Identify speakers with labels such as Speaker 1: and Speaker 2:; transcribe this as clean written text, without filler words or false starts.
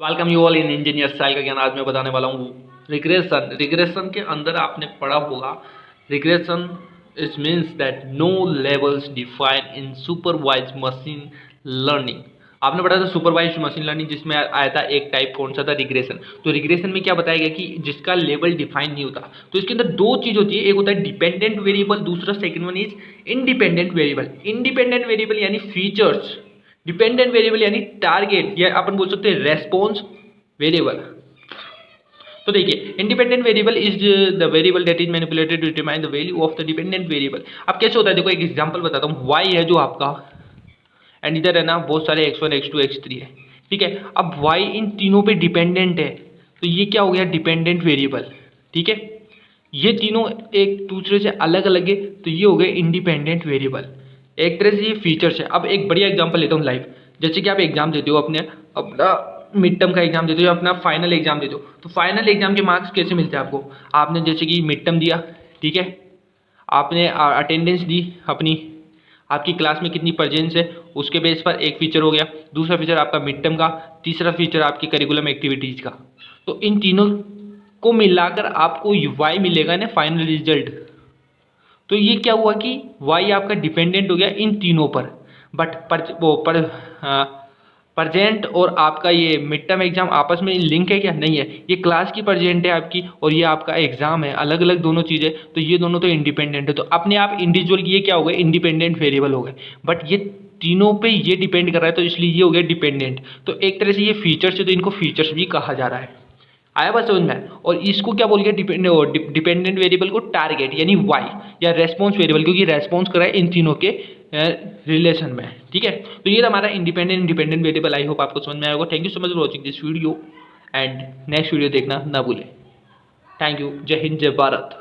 Speaker 1: Welcome you all in engineer Sahil का ज्ञान। आज मैं बताने वाला हूँ रिग्रेशन के अंदर आपने पढ़ा होगा। Regression it means that no labels define in supervise machine learning. आपने पढ़ा था सुपरवाइज मशीन लर्निंग, जिसमें आया था एक टाइप कौन सा था, रिग्रेशन। तो रिग्रेशन में क्या बताया गया कि जिसका लेवल डिफाइन नहीं होता। तो इसके अंदर दो चीज होती है, एक होता है डिपेंडेंट वेरिएबल, दूसरा second one is independent variable. Independent variable यानी फीचर्स, डिपेंडेंट वेरिएबल यानी टारगेट, या अपन बोल सकते हैं रेस्पॉन्स वेरिएबल। तो देखिए, independent variable is the variable that is manipulated to determine the value of the dependent variable. अब कैसे होता है, देखो एक एग्जांपल बताता हूँ। y है जो आपका, एंड इधर है ना बहुत सारे x1 x2 x3 है, ठीक है। अब y इन तीनों पे डिपेंडेंट है, तो ये क्या हो गया, डिपेंडेंट वेरिएबल, ठीक है। ये तीनों एक दूसरे से अलग अलग है, तो ये हो गए इंडिपेंडेंट वेरिएबल। एक तरह से ये फीचर्स है। अब एक बढ़िया एग्जांपल लेता हूँ लाइव। जैसे कि आप एग्जाम देते हो, अपना मिड टर्म का एग्जाम देते हो या अपना फाइनल एग्जाम देते हो, तो फाइनल एग्जाम के मार्क्स कैसे मिलते हैं आपको। आपने जैसे कि मिड टर्म दिया, ठीक है, आपने अटेंडेंस दी अपनी, आपकी क्लास में कितनी प्रेजेंस है, उसके बेस पर एक फीचर हो गया। दूसरा फीचर आपका मिड टर्म का, तीसरा फीचर आपकी करिकुलम एक्टिविटीज़ का। तो इन तीनों को मिलाकर आपको वाई मिलेगा ना फाइनल रिजल्ट। तो ये क्या हुआ कि वाई आपका डिपेंडेंट हो गया इन तीनों पर। बट प्रजेंट और आपका ये मिड टर्म एग्जाम आपस में लिंक है क्या, नहीं है। ये क्लास की प्रजेंट है आपकी, और ये आपका एग्जाम है, अलग अलग दोनों चीज़ें। तो ये दोनों तो इंडिपेंडेंट है, तो अपने आप इंडिविजुअल ये क्या हो गए, इंडिपेंडेंट वेरिएबल हो गए। बट ये तीनों पे ये डिपेंड कर रहा है, तो इसलिए ये हो गया डिपेंडेंट। तो एक तरह से ये फीचर्स है, तो इनको फीचर्स भी कहा जा रहा है। आया बात समझ में। और इसको क्या बोल गया, डिपेंडेंट वेरिएबल को टारगेट यानी वाई, या रेस्पॉन्स वेरिएबल, क्योंकि रेस्पॉन्स कर रहा है इन तीनों के रिलेशन में, ठीक है। तो ये हमारा इंडिपेंडेंट वेरिएबल। आई होप आपको समझ में आया होगा। Thank you so much for watching this video, and next video देखना ना भूलें। Thank you. जय हिंद, जय भारत।